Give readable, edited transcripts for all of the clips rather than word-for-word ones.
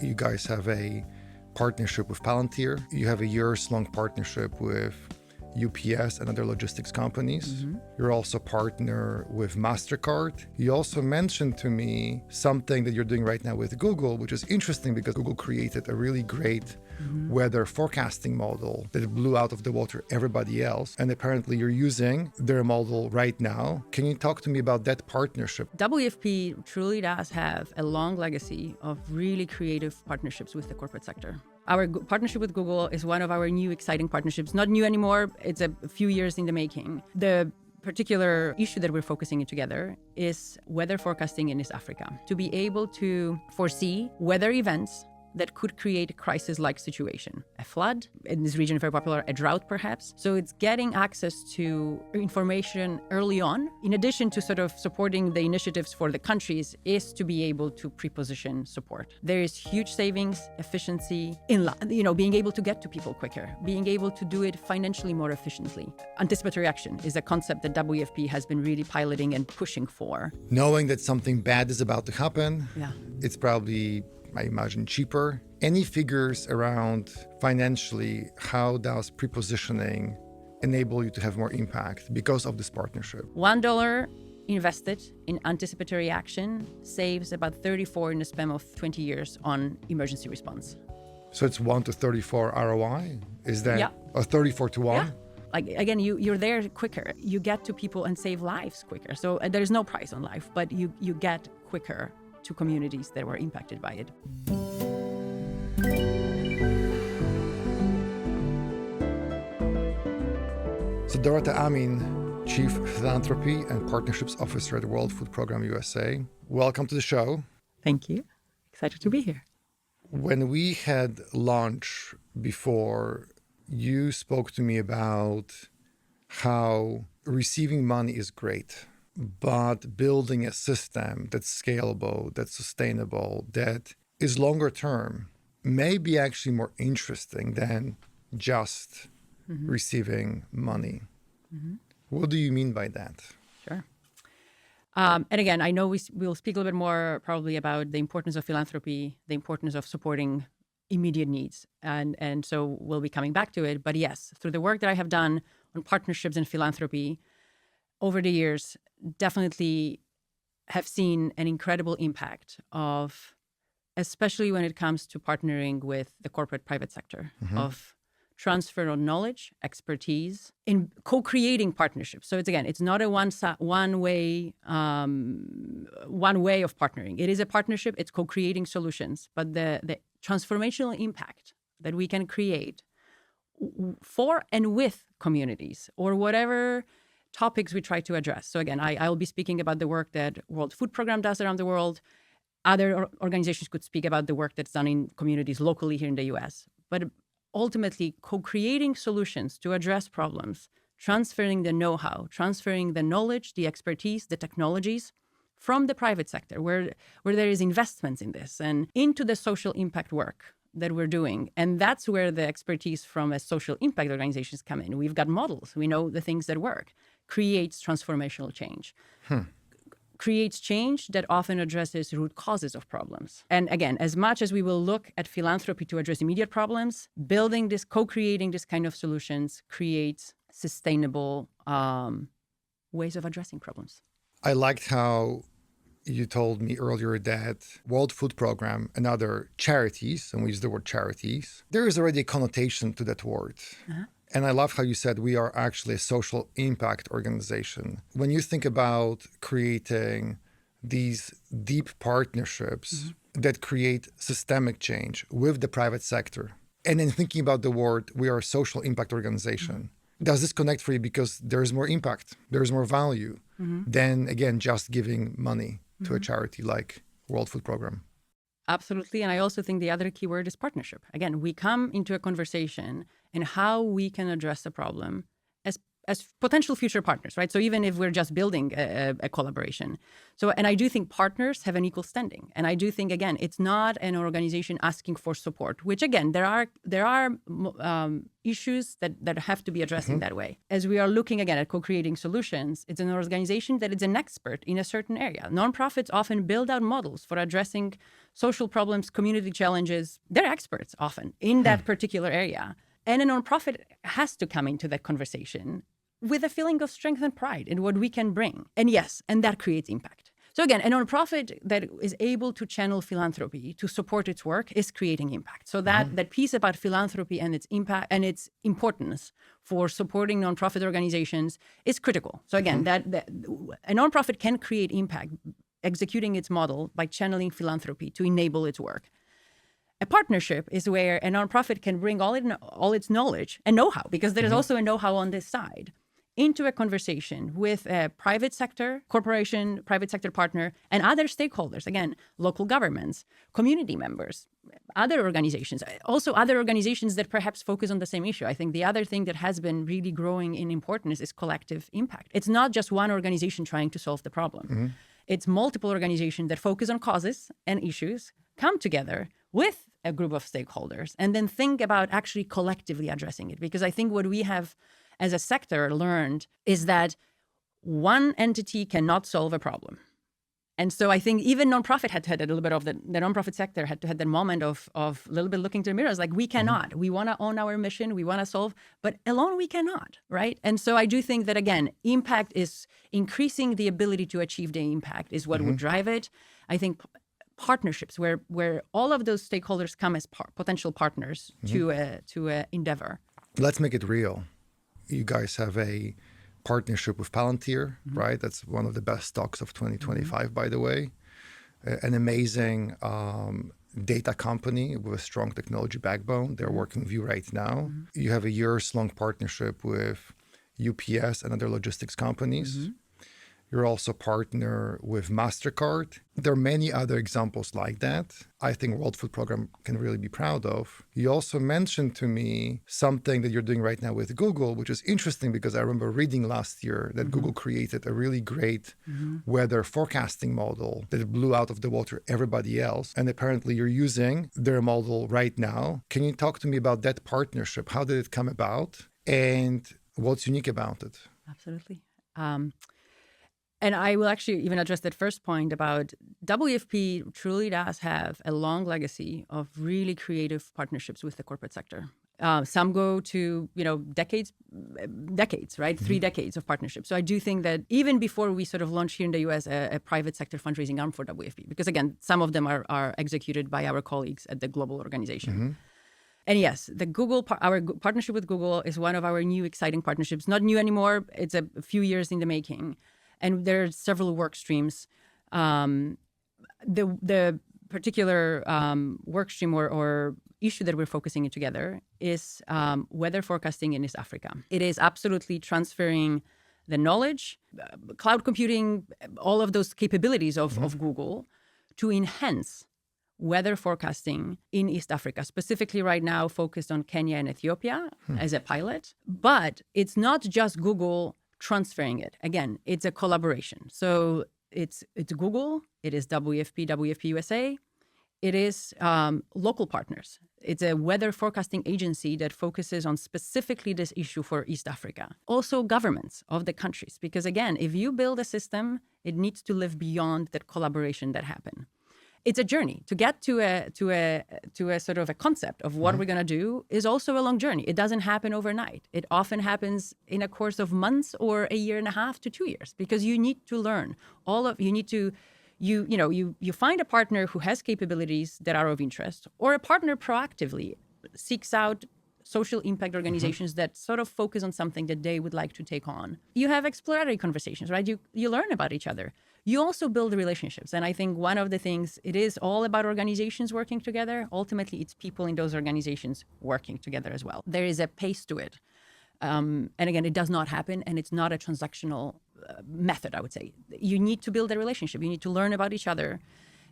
You guys have a partnership with Palantir. You have a years-long partnership with UPS and other logistics companies. You're also a partner with MasterCard. You also mentioned to me something that you're doing right now with Google, which is interesting because Google created a really great weather forecasting model that blew out of the water everybody else. And apparently you're using their model right now. Can you talk to me about that partnership? WFP truly does have a long legacy of really creative partnerships with the corporate sector. Our partnership with Google is one of our new exciting partnerships. Not new anymore, it's a few years in the making. The particular issue that we're focusing on together is weather forecasting in East Africa. To be able to foresee weather events that could create a crisis-like situation. A flood, in this region very popular, a drought perhaps. So it's getting access to information early on, in addition to sort of supporting the initiatives for the countries, is to be able to pre-position support. There is huge savings, efficiency, in being able to get to people quicker, being able to do it financially more efficiently. Anticipatory action is a concept that WFP has been really piloting and pushing for. Knowing that something bad is about to happen, Yeah. It's probably, I imagine, cheaper. Any figures around financially, how does prepositioning enable you to have more impact because of this partnership? $1 invested in anticipatory action saves about 34 in a span of 20 years on emergency response. So it's 1 to 34 ROI? Is that Yeah. a 34 to 1? Yeah. Like, again, you're there quicker. You get to people and save lives quicker. So there is no price on life, but you get quicker to communities that were impacted by it. So Dorota Amin, Chief Philanthropy and Partnerships Officer at World Food Program USA. Welcome to the show. Thank you. Excited to be here. When we had lunch before, you spoke to me about how receiving money is great, but building a system that's scalable, that's sustainable, that is longer term, may be actually more interesting than just receiving money. What do you mean by that? Sure. And again, I know we'll speak a little bit more probably about the importance of philanthropy, the importance of supporting immediate needs. And so we'll be coming back to it. But yes, through the work that I have done on partnerships and philanthropy over the years, definitely have seen an incredible impact of, especially when it comes to partnering with the corporate private sector, of transfer of knowledge, expertise, in co-creating partnerships. So it's not a one way of partnering. It is a partnership. It's co-creating solutions, but the transformational impact that we can create for and with communities or whatever topics we try to address. So again, I'll be speaking about the work that World Food Program does around the world. Other organizations could speak about the work that's done in communities locally here in the US. But ultimately, co-creating solutions to address problems, transferring the know-how, transferring the knowledge, the expertise, the technologies from the private sector, where there is investments in this, and into the social impact work that we're doing. And that's where the expertise from a social impact organizations come in. We've got models. We know the things that work. Creates transformational change. Creates change that often addresses root causes of problems. And again, as much as we will look at philanthropy to address immediate problems, building this, co-creating this kind of solutions creates sustainable ways of addressing problems. I liked how you told me earlier that World Food Program and other charities, and we use the word charities, there is already a connotation to that word. And I love how you said we are actually a social impact organization. When you think about creating these deep partnerships that create systemic change with the private sector, and then thinking about the word, we are a social impact organization, does this connect for you because there is more impact, there is more value than, again, just giving money to a charity like World Food Program? Absolutely. And I also think the other key word is partnership. Again, we come into a conversation and how we can address a problem as potential future partners, right? So even if we're just building a collaboration. So, and I do think partners have an equal standing. And I do think, again, it's not an organization asking for support, which again, there are issues that have to be addressed in that way. As we are looking again at co-creating solutions, it's an organization that is an expert in a certain area. Nonprofits often build out models for addressing social problems, community challenges. They're experts often in that particular area. And a nonprofit has to come into that conversation with a feeling of strength and pride in what we can bring. And yes, and that creates impact. So again, a nonprofit that is able to channel philanthropy to support its work is creating impact. So that piece about philanthropy and its impact and its importance for supporting nonprofit organizations is critical. So again, that a nonprofit can create impact executing its model by channeling philanthropy to enable its work. A partnership is where a nonprofit can bring all its knowledge and know-how, because there is also a know-how on this side, into a conversation with a private sector, corporation, private sector partner, and other stakeholders. Again, local governments, community members, other organizations, also other organizations that perhaps focus on the same issue. I think the other thing that has been really growing in importance is collective impact. It's not just one organization trying to solve the problem. It's multiple organizations that focus on causes and issues, come together with a group of stakeholders, and then think about actually collectively addressing it. Because I think what we have as a sector learned is that one entity cannot solve a problem. And so I think even nonprofit had to have a little bit of the nonprofit sector had to have that moment of a little bit looking to the mirrors, like we cannot. We want to own our mission, we want to solve, but alone we cannot, right? And so I do think that, again, impact is increasing the ability to achieve the impact is what would drive it. I think partnerships where all of those stakeholders come as potential partners to a endeavor. Let's make it real. You guys have a partnership with Palantir, right? That's one of the best stocks of 2025, by the way. An amazing data company with a strong technology backbone. They're working with you right now. You have a years-long partnership with UPS and other logistics companies. You're also partner with MasterCard. There are many other examples like that. I think World Food Program can really be proud of. You also mentioned to me something that you're doing right now with Google, which is interesting because I remember reading last year that Google created a really great weather forecasting model that blew out of the water everybody else. And apparently you're using their model right now. Can you talk to me about that partnership? How did it come about? And what's unique about it? Absolutely. And I will actually even address that first point about WFP truly does have a long legacy of really creative partnerships with the corporate sector. Some go to, decades, right? 3 decades of partnership. So I do think that even before we sort of launched here in the US a private sector fundraising arm for WFP, because again, some of them are executed by our colleagues at the global organization. And yes, our partnership with Google is one of our new exciting partnerships. Not new anymore. It's a few years in the making. And there are several work streams. The particular work stream or issue that we're focusing on together is weather forecasting in East Africa. It is absolutely transferring the knowledge, cloud computing, all of those capabilities of Google to enhance weather forecasting in East Africa, specifically right now focused on Kenya and Ethiopia as a pilot. But it's not just Google transferring it. Again, it's a collaboration. So it's Google, it is WFP USA, it is local partners. It's a weather forecasting agency that focuses on specifically this issue for East Africa. Also governments of the countries, because again, if you build a system, it needs to live beyond that collaboration that happened. It's a journey to get to a sort of a concept of what we're going to do is also a long journey. It doesn't happen overnight. It often happens in a course of months or a year and a half to 2 years, because you need to learn you find a partner who has capabilities that are of interest, or a partner proactively seeks out social impact organizations that sort of focus on something that they would like to take on. You have exploratory conversations, right? You learn about each other. You also build relationships. And I think one of the things, it is all about organizations working together. Ultimately, it's people in those organizations working together as well. There is a pace to it. And again, it does not happen, and it's not a transactional method, I would say. You need to build a relationship. You need to learn about each other.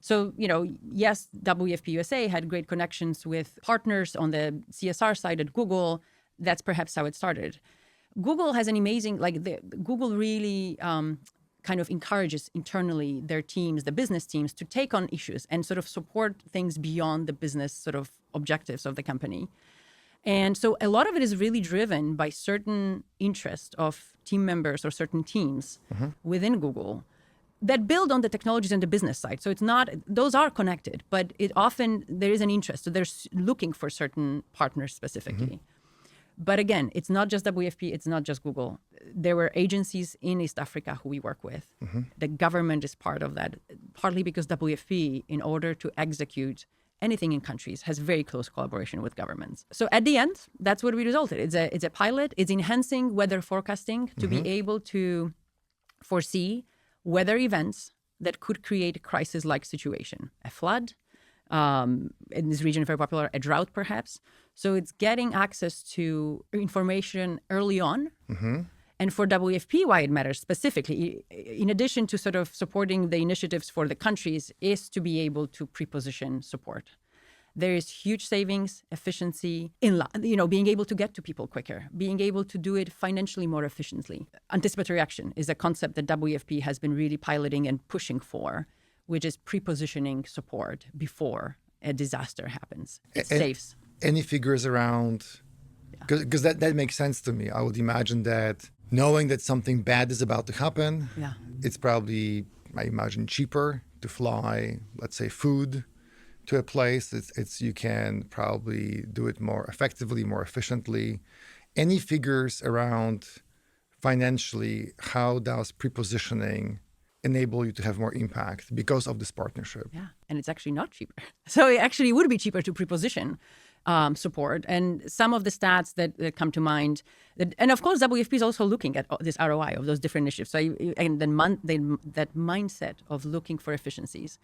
So, yes, WFP USA had great connections with partners on the CSR side at Google. That's perhaps how it started. Google has an amazing, Google really kind of encourages internally their teams, the business teams, to take on issues and sort of support things beyond the business sort of objectives of the company. And so a lot of it is really driven by certain interest of team members or certain teams within Google that build on the technologies and the business side. So it's not, those are connected, but it often, there is an interest. So they're looking for certain partners specifically. But again, it's not just WFP, it's not just Google. There were agencies in East Africa who we work with. The government is part of that, partly because WFP, in order to execute anything in countries, has very close collaboration with governments. So at the end, that's what we resulted. It's a pilot. It's enhancing weather forecasting to be able to foresee weather events that could create a crisis-like situation, a flood, in this region very popular, a drought perhaps. So it's getting access to information early on. And for WFP, why it matters specifically, in addition to sort of supporting the initiatives for the countries, is to be able to pre-position support. There is huge savings, efficiency in, being able to get to people quicker, being able to do it financially more efficiently. Anticipatory action is a concept that WFP has been really piloting and pushing for, which is pre-positioning support before a disaster happens. It saves. Any figures around, because that makes sense to me. I would imagine that knowing that something bad is about to happen, it's probably, I imagine, cheaper to fly, let's say, food to a place. It's you can probably do it more effectively, more efficiently. Any figures around financially, how does pre-positioning enable you to have more impact because of this partnership? Yeah, and it's actually not cheaper. So it actually would be cheaper to pre-position support. And some of the stats that come to mind, and of course, WFP is also looking at this ROI of those different initiatives. So that mindset of looking for efficiencies.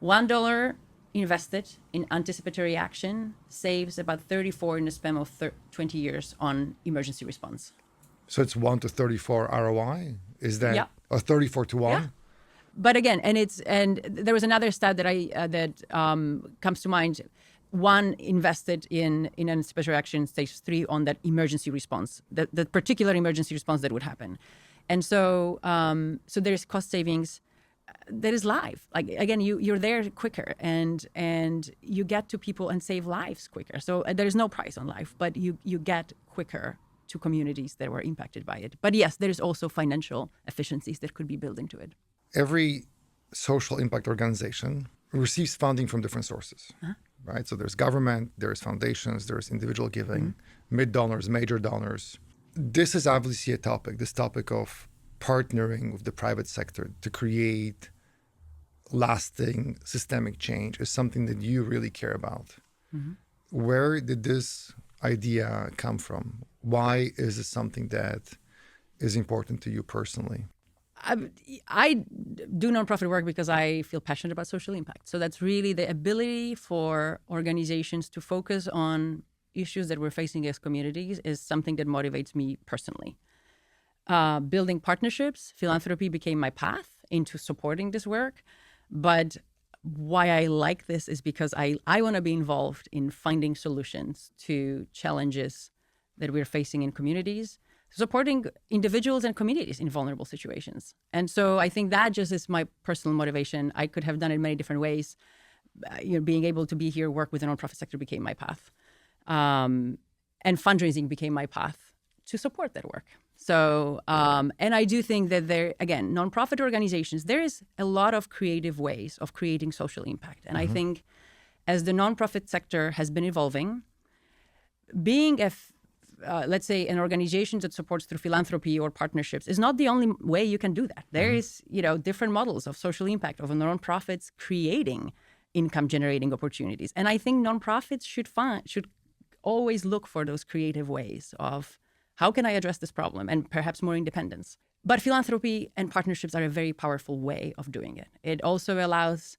$1 invested in anticipatory action saves about 34 in the span of 20 years on emergency response. So it's 1 to 34 ROI? Is that or 34 to 1? Yeah. But again, and there was another stat that comes to mind. One invested in anticipatory action stage 3 on that emergency response, the particular emergency response that would happen. And so there's cost savings that is live. Like, again, you're there quicker and you get to people and save lives quicker. So there's no price on life, but you get quicker to communities that were impacted by it. But yes, there's also financial efficiencies that could be built into it. Every social impact organization receives funding from different sources, right? So there's government, there's foundations, there's individual giving, mid-donors, major donors. This is obviously a topic, this topic of partnering with the private sector to create lasting systemic change is something that you really care about. Where did this idea come from? Why is it something that is important to you personally? I do nonprofit work because I feel passionate about social impact. So that's really the ability for organizations to focus on issues that we're facing as communities is something that motivates me personally. Building partnerships, philanthropy became my path into supporting this work. But why I like this is because I want to be involved in finding solutions to challenges that we're facing in communities, supporting individuals and communities in vulnerable situations. And so I think that just is my personal motivation. I could have done it in many different ways. Being able to be here, work with the nonprofit sector became my path. And fundraising became my path to support that work. So, and I do think that nonprofit organizations, there is a lot of creative ways of creating social impact. And I think as the nonprofit sector has been evolving, being let's say an organization that supports through philanthropy or partnerships is not the only way you can do that. There is, different models of social impact of nonprofits creating income generating opportunities. And I think nonprofits should always look for those creative ways of how can I address this problem and perhaps more independence. But philanthropy and partnerships are a very powerful way of doing it. It also allows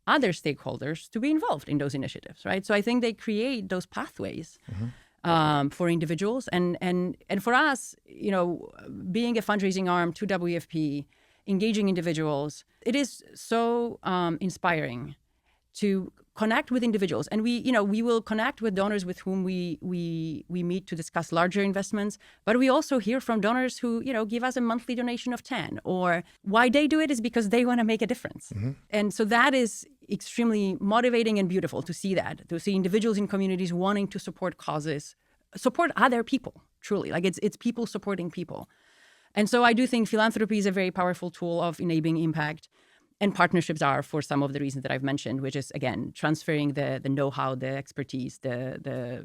other stakeholders to be involved in those initiatives, right? So I think they create those pathways for individuals. And for us, being a fundraising arm to WFP, engaging individuals, it is so inspiring to connect with individuals. And we will connect with donors with whom we meet to discuss larger investments, but we also hear from donors who, give us a monthly donation of 10, or why they do it is because they want to make a difference. And so that is extremely motivating and beautiful to see individuals in communities wanting to support causes, support other people, truly. Like it's people supporting people. And so I do think philanthropy is a very powerful tool of enabling impact. And partnerships are for some of the reasons that I've mentioned, which is, again, transferring the know-how, the expertise, the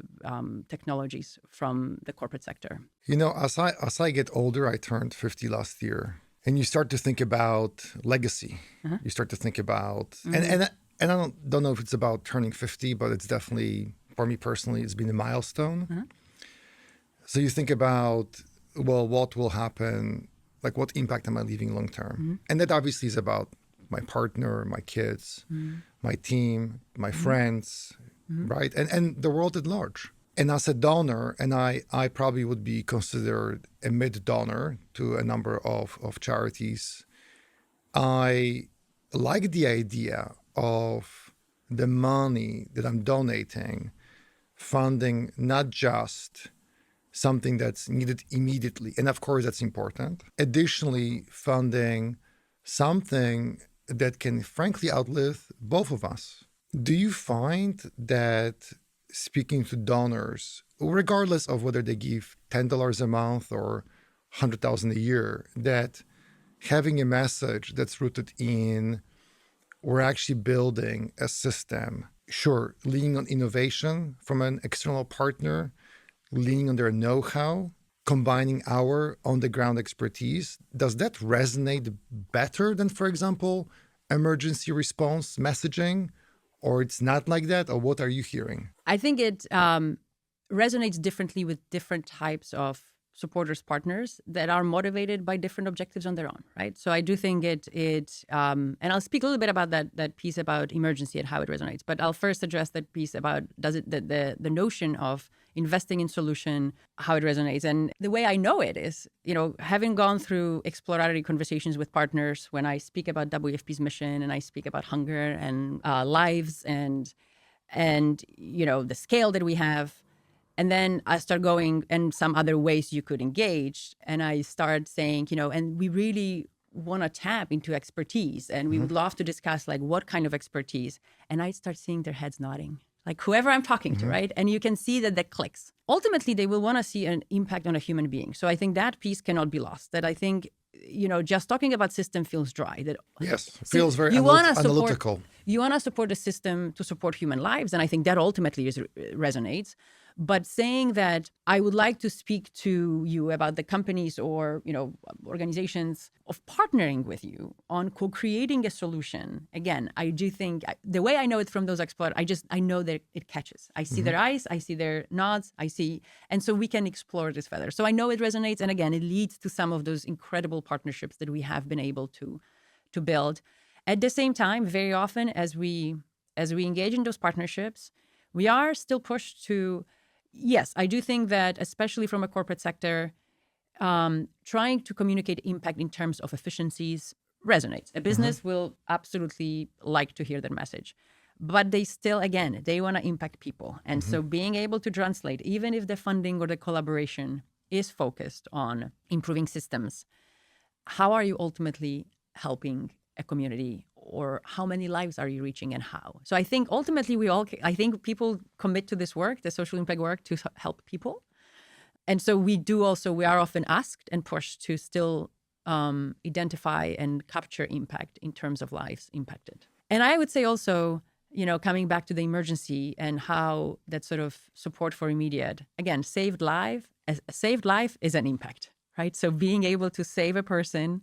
technologies from the corporate sector. As I get older, I turned 50 last year, and you start to think about legacy. You start to think about, and I don't know if it's about turning 50, but it's definitely, for me personally, it's been a milestone. So you think about, well, what will happen? Like, what impact am I leaving long term? And that obviously is about my partner, my kids, my team, my friends, right? And the world at large. And as a donor, and I probably would be considered a mid-donor to a number of charities, I like the idea of the money that I'm donating funding not just something that's needed immediately, and of course that's important. Additionally, funding something that can frankly outlive both of us. Do you find that speaking to donors, regardless of whether they give $10 a month or $100,000 a year, that having a message that's rooted in we're actually building a system, sure, leaning on innovation from an external partner, leaning on their know-how, combining our on-the-ground expertise, does that resonate better than, for example, emergency response messaging? Or it's not like that? Or what are you hearing? I think it resonates differently with different types of supporters, partners that are motivated by different objectives on their own, right? So I do think and I'll speak a little bit about that piece about emergency and how it resonates, but I'll first address that piece about the notion of investing in solution, how it resonates. And the way I know it is, having gone through exploratory conversations with partners when I speak about WFP's mission and I speak about hunger and lives and the scale that we have. And then I start going and some other ways you could engage. And I start saying, and we really want to tap into expertise and we would love to discuss like what kind of expertise. And I start seeing their heads nodding, like whoever I'm talking to, right? And you can see that clicks. Ultimately, they will want to see an impact on a human being. So I think that piece cannot be lost. That I think, just talking about system feels dry. That yes, it feels very analytical. You want to support a system to support human lives. And I think that ultimately resonates. But saying that I would like to speak to you about the companies or, organizations of partnering with you on co-creating a solution. Again, I do think the way I know it from those explorers, I know that it catches. I see their eyes, I see their nods, and so we can explore this further. So I know it resonates. And again, it leads to some of those incredible partnerships that we have been able to build. At the same time, very often as we engage in those partnerships, we are still pushed to, yes, I do think that, especially from a corporate sector, trying to communicate impact in terms of efficiencies resonates. A business will absolutely like to hear that message. But they still, again, they want to impact people. And so being able to translate, even if the funding or the collaboration is focused on improving systems, how are you ultimately helping a community, or how many lives are you reaching and how? So I think ultimately I think people commit to this work, the social impact work, to help people. And so we are often asked and pushed to still identify and capture impact in terms of lives impacted. And I would say also, coming back to the emergency and how that sort of support for immediate, again, a saved life is an impact, right? So being able to save a person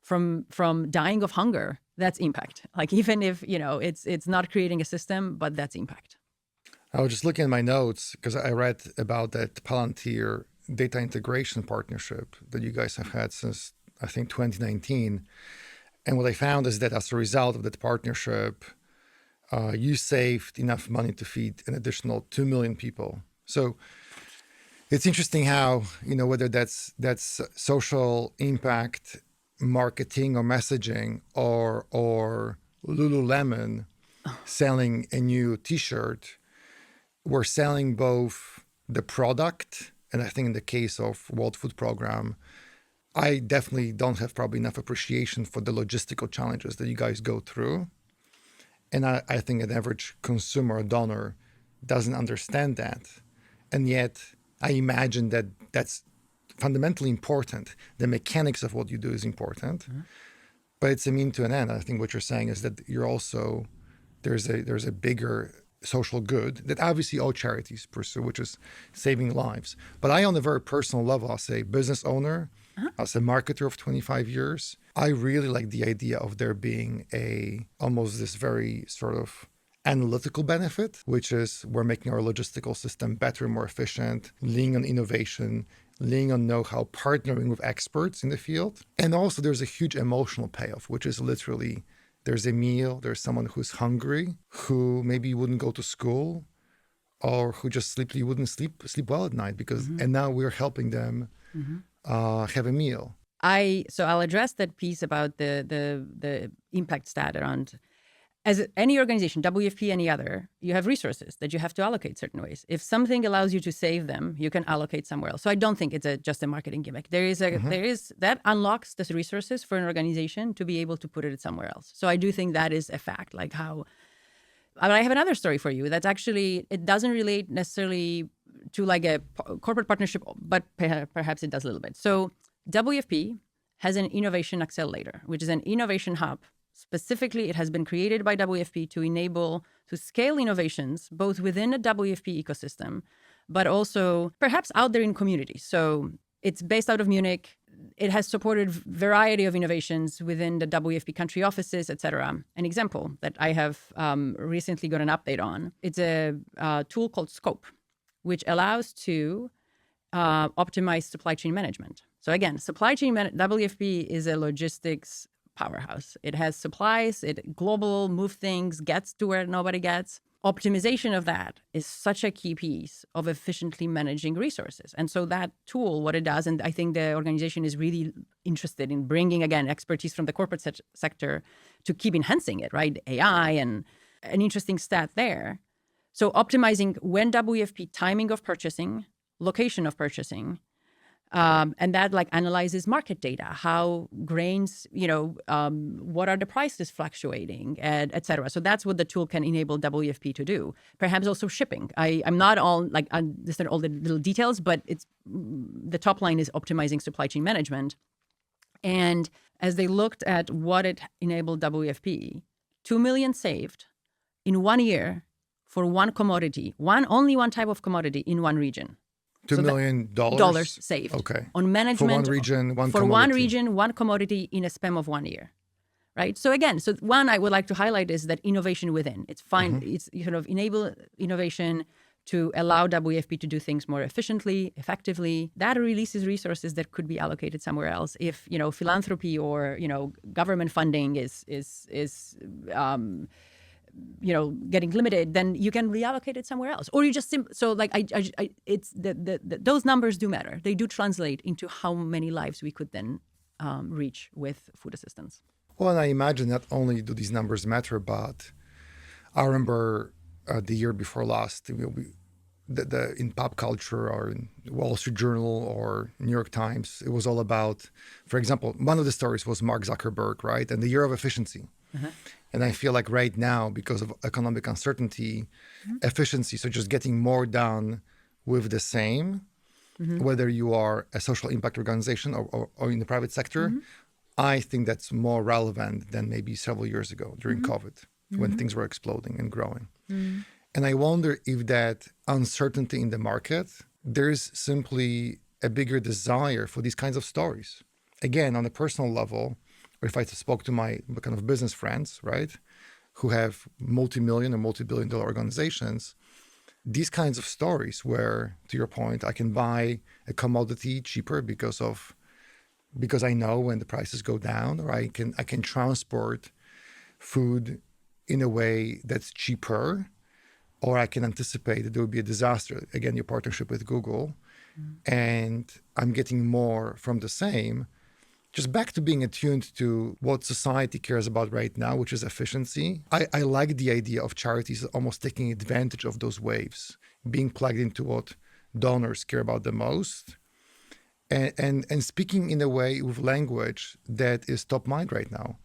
from dying of hunger, that's impact. Like even if, it's not creating a system, but that's impact. I was just looking at my notes because I read about that Palantir data integration partnership that you guys have had since, I think, 2019. And what I found is that as a result of that partnership, you saved enough money to feed an additional 2 million people. So it's interesting how, whether that's social impact, marketing or messaging, or Lululemon selling a new T-shirt, we're selling both the product, and I think in the case of World Food Program, I definitely don't have probably enough appreciation for the logistical challenges that you guys go through. And I think an average consumer or donor doesn't understand that. And yet I imagine that that's fundamentally important. The mechanics of what you do is important, but it's a mean to an end. I think what you're saying is that you're also, there's a bigger social good that obviously all charities pursue, which is saving lives. But I, on a very personal level, I'll say business owner, as a marketer of 25 years, I really like the idea of there being almost this very sort of analytical benefit, which is we're making our logistical system better, more efficient, leaning on innovation, leaning on know-how, partnering with experts in the field. And also there's a huge emotional payoff, which is literally there's a meal, there's someone who's hungry, who maybe wouldn't go to school, or who just wouldn't sleep well at night because, and now we're helping them have a meal. So I'll address that piece about the impact stat around, as any organization, WFP, any other, you have resources that you have to allocate certain ways. If something allows you to save them, you can allocate somewhere else. So I don't think it's just a marketing gimmick. There is that unlocks the resources for an organization to be able to put it somewhere else. So I do think that is a fact. Like how, but I have another story for you that's actually, it doesn't relate necessarily to like a corporate partnership, but perhaps it does a little bit. So WFP has an innovation accelerator, which is an innovation hub. Specifically, it has been created by WFP to scale innovations, both within a WFP ecosystem, but also perhaps out there in communities. So it's based out of Munich. It has supported variety of innovations within the WFP country offices, et cetera. An example that I have recently got an update on, it's a tool called Scope, which allows to optimize supply chain management. So again, WFP is a logistics powerhouse. It has supplies, it global, move things, gets to where nobody gets. Optimization of that is such a key piece of efficiently managing resources. And so that tool, what it does, and I think the organization is really interested in bringing, again, expertise from the corporate sector to keep enhancing it, right? AI and an interesting stat there. So optimizing when WFP timing of purchasing, location of purchasing, and that like analyzes market data, how grains, what are the prices fluctuating, and et cetera. So that's what the tool can enable WFP to do. Perhaps also shipping. I'm not all like understand all the little details, but it's the top line is optimizing supply chain management. And as they looked at what it enabled WFP, 2 million saved in 1 year for one commodity, only one type of commodity in one region. $2 million dollars saved. Okay. On management. For one region, one for commodity. one region, one commodity in a span of 1 year. Right? So again, one I would like to highlight is that innovation within. It's fine. It's sort of enable innovation to allow WFP to do things more efficiently, effectively. That releases resources that could be allocated somewhere else. If, philanthropy or, government funding is getting limited, then you can reallocate it somewhere else, or you just it's those numbers do matter. They do translate into how many lives we could then reach with food assistance. Well, and I imagine not only do these numbers matter, but I remember the year before last, in pop culture or in Wall Street Journal or New York Times, it was all about, for example, one of the stories was Mark Zuckerberg, right, and the year of efficiency. And I feel like right now, because of economic uncertainty, efficiency, so just getting more done with the same, whether you are a social impact organization or in the private sector, I think that's more relevant than maybe several years ago during COVID, when things were exploding and growing. And I wonder if that uncertainty in the market, there's simply a bigger desire for these kinds of stories. Again, on a personal level, or if I spoke to my kind of business friends, right, who have multi-million or multi-billion-dollar organizations, these kinds of stories where, to your point, I can buy a commodity cheaper because I know when the prices go down, or I can transport food in a way that's cheaper, or I can anticipate that there will be a disaster. Again, your partnership with Google, and I'm getting more from the same. Just back to being attuned to what society cares about right now, which is efficiency. I like the idea of charities almost taking advantage of those waves, being plugged into what donors care about the most, and speaking in a way with language that is top mind right now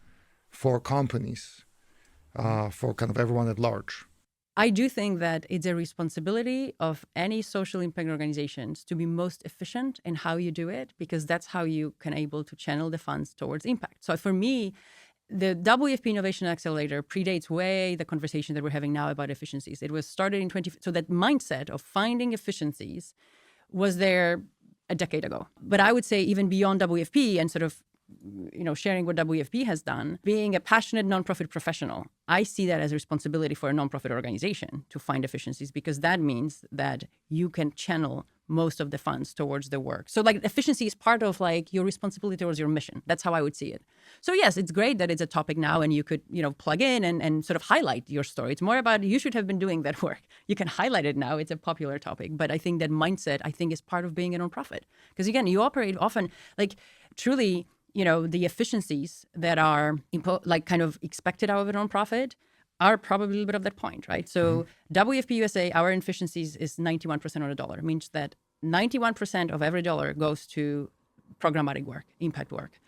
for companies, for kind of everyone at large. I do think that it's a responsibility of any social impact organizations to be most efficient in how you do it, because that's how you can able to channel the funds towards impact. So for me, the WFP Innovation Accelerator predates way the conversation that we're having now about efficiencies. It was started in so that mindset of finding efficiencies was there a decade ago. But I would say even beyond WFP and sort of sharing what WFP has done, being a passionate nonprofit professional, I see that as a responsibility for a nonprofit organization to find efficiencies, because that means that you can channel most of the funds towards the work. So like efficiency is part of like your responsibility towards your mission. That's how I would see it. So yes, it's great that it's a topic now and you could, plug in and sort of highlight your story. It's more about you should have been doing that work. You can highlight it now. It's a popular topic. But I think that mindset, is part of being a nonprofit. Because again, you operate often like truly, the efficiencies that are kind of expected out of a nonprofit are probably a little bit of that point, right? So WFP USA, our efficiencies is 91% on a dollar. It means that 91% of every dollar goes to programmatic work, impact work.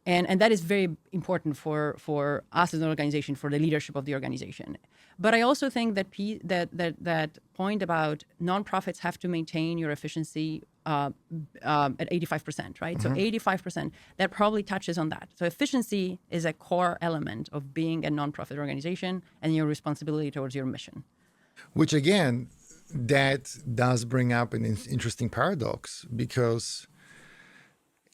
And that is very important for us as an organization, for the leadership of the organization. But I also think that that point about nonprofits have to maintain your efficiency at 85%, right? So 85%, that probably touches on that. So efficiency is a core element of being a nonprofit organization and your responsibility towards your mission. Which again, that does bring up an interesting paradox, because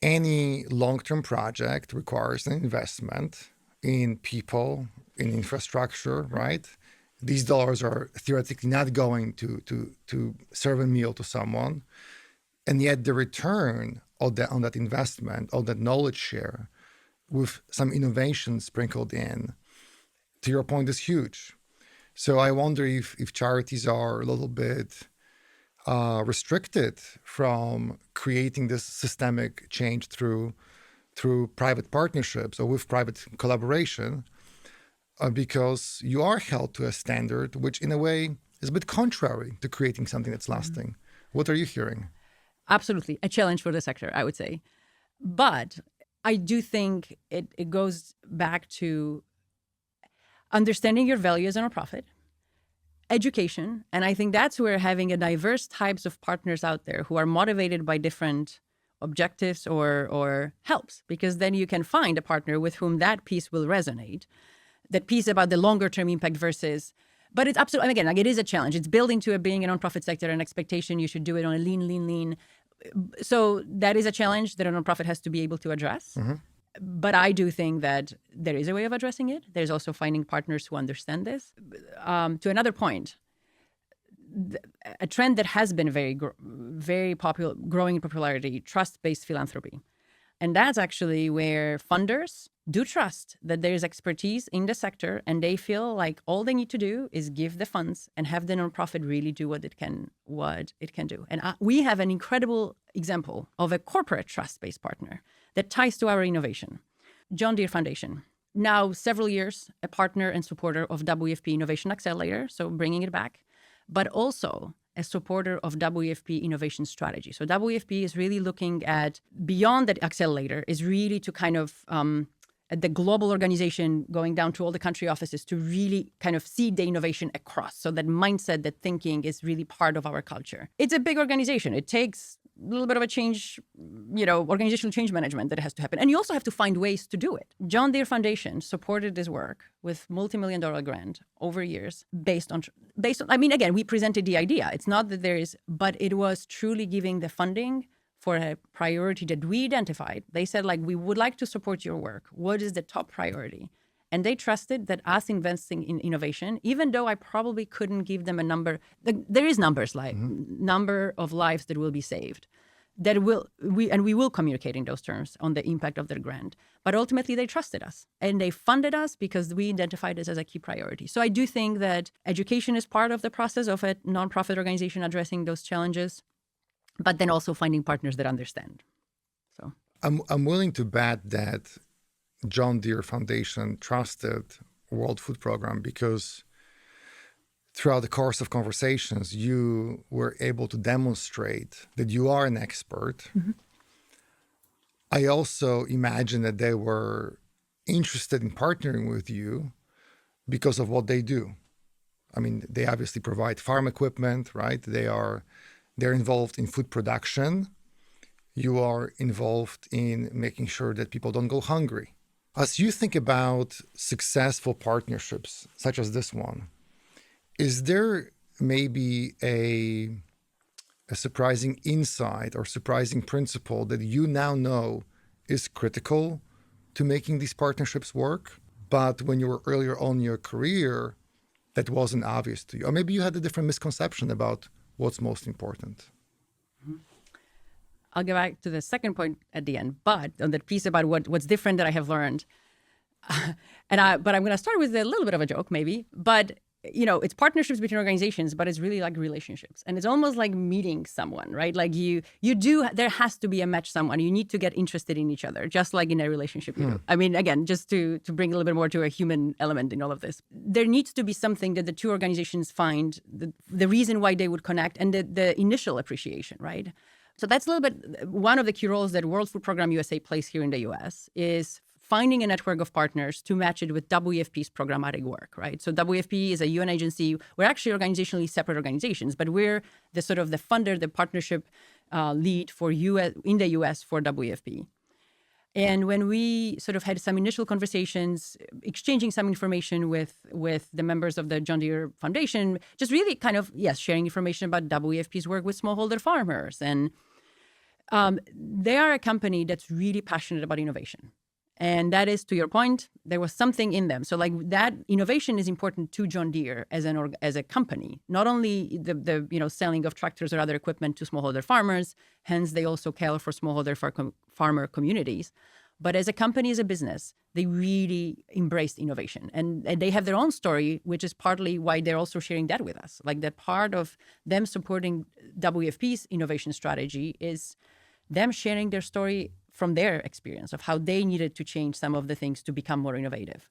any long-term project requires an investment in people, in infrastructure, right? These dollars are theoretically not going to serve a meal to someone. And yet the return on that investment, of that knowledge share, with some innovation sprinkled in, to your point, is huge. So I wonder if charities are a little bit restricted from creating this systemic change through private partnerships or with private collaboration, because you are held to a standard which in a way is a bit contrary to creating something that's lasting. What are you hearing? Absolutely. A challenge for the sector, I would say. But I do think it goes back to understanding your value as a nonprofit, education, and I think that's where having a diverse types of partners out there who are motivated by different objectives or helps, because then you can find a partner with whom that piece will resonate, that piece about the longer term impact versus. But it's absolutely, again, like it is a challenge. It's building to being a nonprofit sector, an expectation you should do it on a lean. So that is a challenge that a nonprofit has to be able to address. But I do think that there is a way of addressing it. There's also finding partners who understand this. To another point, a trend that has been very popular, growing in popularity, trust-based philanthropy. And that's actually where funders do trust that there is expertise in the sector, and they feel like all they need to do is give the funds and have the nonprofit really do what it can do. And we have an incredible example of a corporate trust-based partner that ties to our innovation. John Deere Foundation, now several years a partner and supporter of WFP Innovation Accelerator, so bringing it back, but also a supporter of WFP innovation strategy. So WFP is really looking at beyond that accelerator, is really to kind of at the global organization, going down to all the country offices to really kind of see the innovation across. So that mindset, that thinking is really part of our culture. It's a big organization. It takes a little bit of a change, organizational change management that has to happen. And you also have to find ways to do it. John Deere Foundation supported this work with multi-million-dollar grant over years based on, again, we presented the idea. It's not that there is, but it was truly giving the funding for a priority that we identified. They said, we would like to support your work. What is the top priority? And they trusted that us investing in innovation, even though I probably couldn't give them a number, there is numbers like number of lives that will be saved. We will communicate in those terms on the impact of their grant. But ultimately, they trusted us and they funded us because we identified this as a key priority. So I do think that education is part of the process of a nonprofit organization addressing those challenges, but then also finding partners that understand. So I'm willing to bet that John Deere Foundation trusted World Food Program because throughout the course of conversations, you were able to demonstrate that you are an expert. I also imagine that they were interested in partnering with you because of what they do. I mean, they obviously provide farm equipment, right? They're involved in food production. You are involved in making sure that people don't go hungry. As you think about successful partnerships, such as this one, is there maybe a surprising insight or surprising principle that you now know is critical to making these partnerships work, but when you were earlier on in your career, that wasn't obvious to you? Or maybe you had a different misconception about what's most important. I'll go back to the second point at the end, but on that piece about what's different that I have learned. But I'm going to start with a little bit of a joke, maybe. But it's partnerships between organizations, but it's really like relationships, and it's almost like meeting someone, right? Like there has to be a match. Someone you need to get interested in each other, just like in a relationship. You do. I mean, again, just to bring a little bit more to a human element in all of this, there needs to be something that the two organizations find the reason why they would connect, and the initial appreciation, right? So that's a little bit one of the key roles that World Food Program USA plays here in the US is finding a network of partners to match it with WFP's programmatic work, right? So WFP is a UN agency. We're actually organizationally separate organizations, but we're the sort of the funder, the partnership lead for US in the US for WFP. And when we sort of had some initial conversations, exchanging some information with the members of the John Deere Foundation, just really kind of, sharing information about WFP's work with smallholder farmers. And they are a company that's really passionate about innovation. And that is, to your point, there was something in them. So like that innovation is important to John Deere as a company, not only the selling of tractors or other equipment to smallholder farmers, hence they also care for smallholder farmer communities. But as a company, as a business, they really embraced innovation. And they have their own story, which is partly why they're also sharing that with us. Like that part of them supporting WFP's innovation strategy is them sharing their story from their experience of how they needed to change some of the things to become more innovative.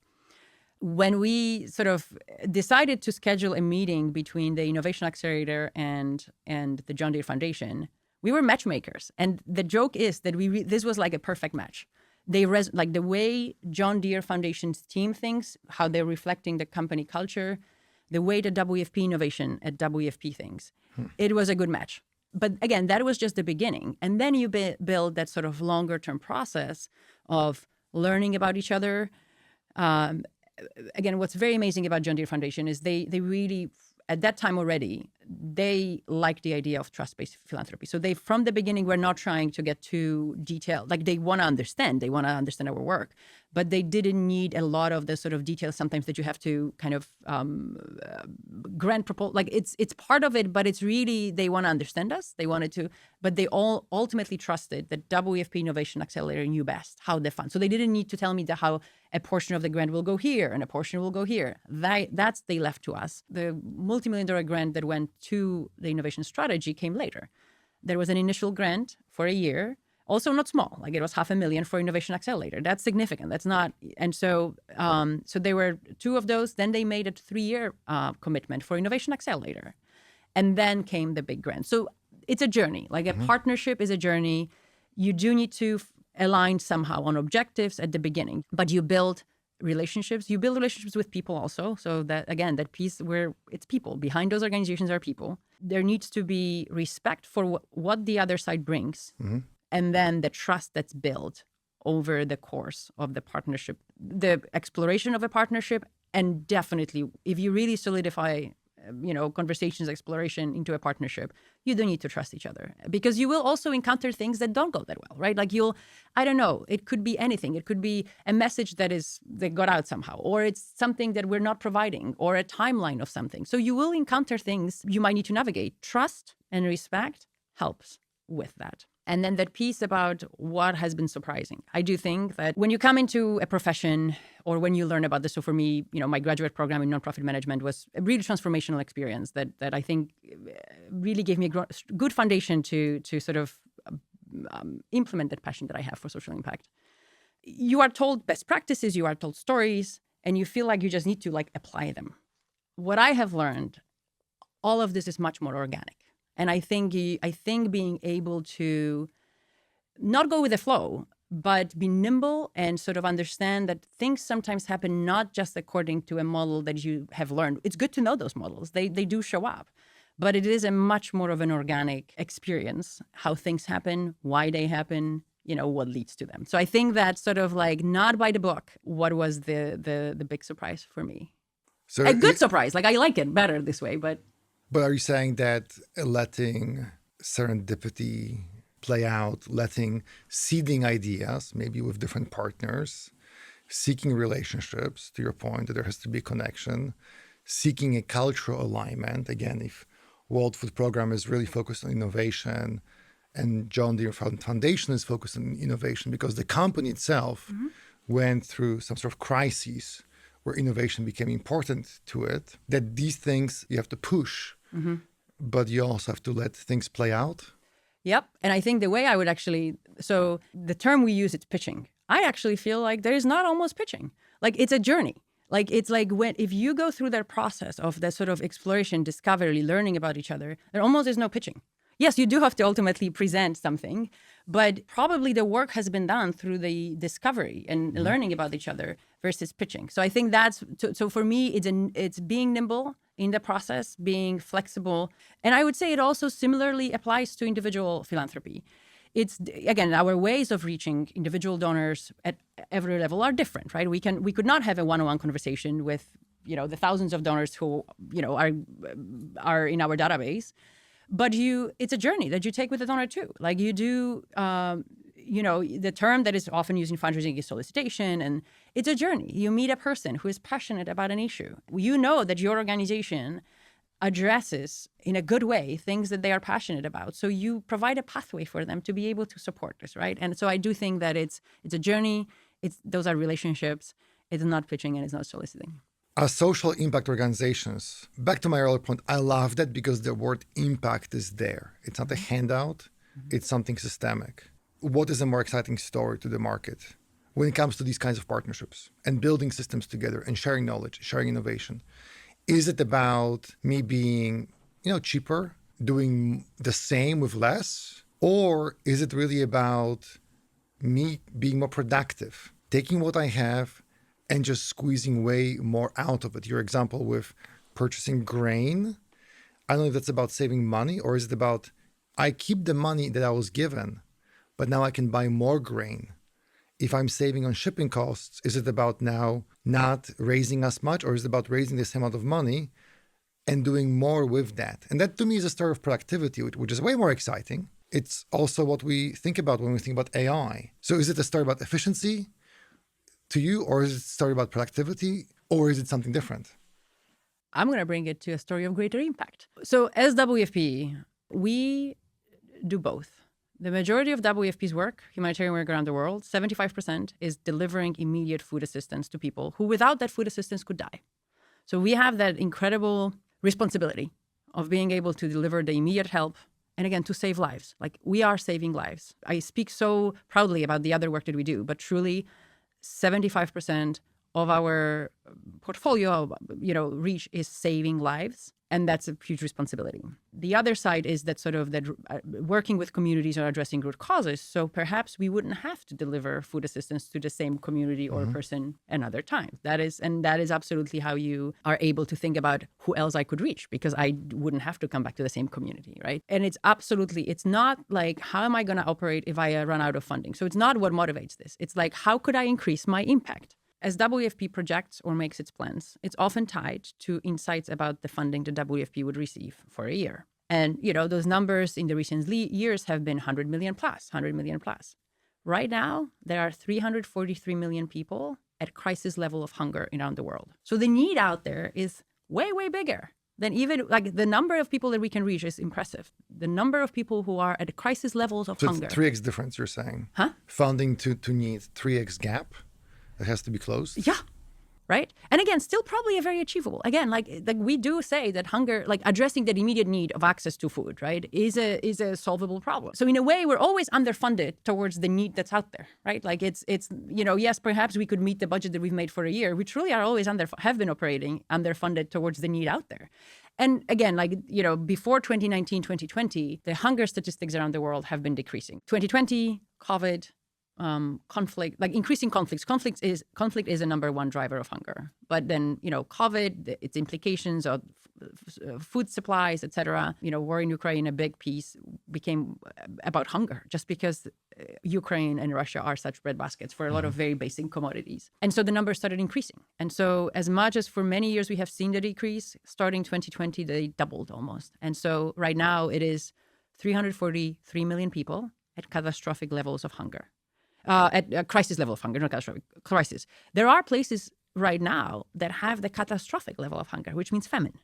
When we sort of decided to schedule a meeting between the Innovation Accelerator and the John Deere Foundation, we were matchmakers. And the joke is that this was like a perfect match. Like the way John Deere Foundation's team thinks, how they're reflecting the company culture, the way the WFP innovation at WFP thinks, it was a good match. But again, that was just the beginning. And then you build that sort of longer term process of learning about each other. Again, what's very amazing about John Deere Foundation is they really, at that time already, they liked the idea of trust-based philanthropy. So they, from the beginning, were not trying to get too detailed. Like they want to understand our work, but they didn't need a lot of the sort of details sometimes that you have to kind of grant proposal. Like it's part of it, but it's really, they want to understand us. They wanted to, but they all ultimately trusted that WFP Innovation Accelerator knew best how they fund. So they didn't need to tell me how a portion of the grant will go here and a portion will go here. That's they left to us. The multi-million-dollar grant that went to the innovation strategy came later. There was an initial grant for a year, also not small, like it was $500,000 for Innovation Accelerator. That's significant. That's not, and so there were two of those. Then they made a 3-year commitment for Innovation Accelerator, and then came the big grant. So it's a journey. Like a partnership is a journey. You do need to align somehow on objectives at the beginning, but you build relationships. You build relationships with people also. So that, again, that piece where it's people. Behind those organizations are people. There needs to be respect for what the other side brings. And then the trust that's built over the course of the partnership, the exploration of a partnership. And definitely, if you really solidify conversations, exploration into a partnership, you do need to trust each other, because you will also encounter things that don't go that well, right? Like I don't know, it could be anything. It could be a message that got out somehow, or it's something that we're not providing, or a timeline of something. So you will encounter things you might need to navigate. Trust and respect helps with that. And then that piece about what has been surprising. I do think that when you come into a profession or when you learn about this, so for me, my graduate program in nonprofit management was a really transformational experience that I think really gave me a good foundation to sort of implement that passion that I have for social impact. You are told best practices, you are told stories, and you feel like you just need to apply them. What I have learned, all of this is much more organic. And I think being able to not go with the flow, but be nimble and sort of understand that things sometimes happen not just according to a model that you have learned. It's good to know those models. They do show up. But it is a much more of an organic experience, how things happen, why they happen, what leads to them. So I think that sort of like not by the book, what was the big surprise for me. So A good surprise. Like I like it better this way, but are you saying that letting serendipity play out, letting seeding ideas, maybe with different partners, seeking relationships, to your point, that there has to be a connection, seeking a cultural alignment, again, if World Food Program is really focused on innovation and John Deere Foundation is focused on innovation because the company itself went through some sort of crises where innovation became important to it, that these things you have to push, but you also have to let things play out. Yep. And I think the way I would so the term we use, it's pitching. I actually feel like there is not almost pitching. Like it's a journey. Like it's like if you go through that process of that sort of exploration, discovery, learning about each other, there almost is no pitching. Yes, you do have to ultimately present something, but probably the work has been done through the discovery and learning about each other versus pitching. So I think that's so for me, it's being nimble in the process, being flexible, and I would say it also similarly applies to individual philanthropy. It's again, our ways of reaching individual donors at every level are different, right? We could not have a one-on-one conversation with the thousands of donors who are in our database, but it's a journey that you take with the donor too. Like you do, the term that is often used in fundraising is solicitation, and it's a journey. You meet a person who is passionate about an issue. You know that your organization addresses in a good way things that they are passionate about. So you provide a pathway for them to be able to support this, right? And so I do think that it's a journey. Those are relationships. It's not pitching and it's not soliciting. As social impact organizations, back to my earlier point, I love that because the word impact is there. It's not a handout. It's something systemic. What is a more exciting story to the market when it comes to these kinds of partnerships and building systems together and sharing knowledge, sharing innovation? Is it about me being, cheaper, doing the same with less? Or is it really about me being more productive, taking what I have and just squeezing way more out of it? Your example with purchasing grain, I don't know if that's about saving money, or is it about I keep the money that I was given, but now I can buy more grain? If I'm saving on shipping costs, is it about now not raising as much, or is it about raising the same amount of money and doing more with that? And that to me is a story of productivity, which is way more exciting. It's also what we think about when we think about AI. So is it a story about efficiency to you, or is it a story about productivity, or is it something different? I'm going to bring it to a story of greater impact. So as WFP, we do both. The majority of WFP's work, humanitarian work around the world, 75% is delivering immediate food assistance to people who without that food assistance could die. So we have that incredible responsibility of being able to deliver the immediate help and again, to save lives. Like we are saving lives. I speak so proudly about the other work that we do, but truly 75% of our portfolio, reach is saving lives. And that's a huge responsibility. The other side is that sort of that working with communities on addressing root causes. So perhaps we wouldn't have to deliver food assistance to the same community or person another time. That is absolutely how you are able to think about who else I could reach, because I wouldn't have to come back to the same community, right? And it's not like, how am I going to operate if I run out of funding? So it's not what motivates this. It's like, how could I increase my impact? As WFP projects or makes its plans, it's often tied to insights about the funding the WFP would receive for a year. And, those numbers in the recent years have been 100 million plus. Right now, there are 343 million people at crisis level of hunger around the world. So the need out there is way, way bigger than even, like, the number of people that we can reach is impressive. The number of people who are at crisis levels of hunger. So 3x difference, you're saying? Huh? Funding to need 3x gap? It has to be closed? Yeah. Right? And again, still probably a very achievable. Again, like we do say that hunger, like addressing that immediate need of access to food, right, is a solvable problem. So in a way, we're always underfunded towards the need that's out there, right? Like it's yes, perhaps we could meet the budget that we've made for a year. We truly are always have been operating underfunded towards the need out there. And again, before 2019, 2020, the hunger statistics around the world have been decreasing. 2020, COVID, conflict, like increasing conflicts. Conflict is a number one driver of hunger. But then, COVID, its implications of food supplies, etc. War in Ukraine, a big piece became about hunger, just because Ukraine and Russia are such breadbaskets for a lot of very basic commodities. And so the numbers started increasing. And so as much as for many years we have seen the decrease, starting 2020, they doubled almost. And so right now it is 343 million people at catastrophic levels of hunger. At a crisis level of hunger, not catastrophic, crisis. There are places right now that have the catastrophic level of hunger, which means famine.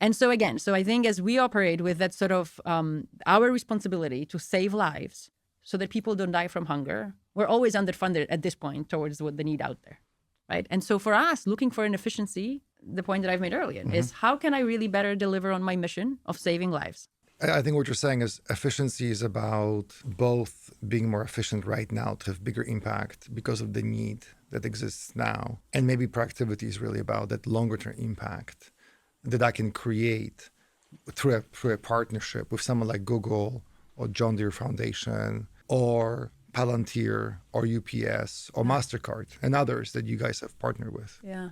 And so again, I think as we operate with that sort of our responsibility to save lives so that people don't die from hunger, we're always underfunded at this point towards what the need out there, right? And so for us, looking for an efficiency, the point that I've made earlier is how can I really better deliver on my mission of saving lives? I think what you're saying is efficiency is about both being more efficient right now to have bigger impact because of the need that exists now. And maybe proactivity is really about that longer term impact that I can create through a partnership with someone like Google or John Deere Foundation or Palantir or UPS or MasterCard and others that you guys have partnered with. Yeah.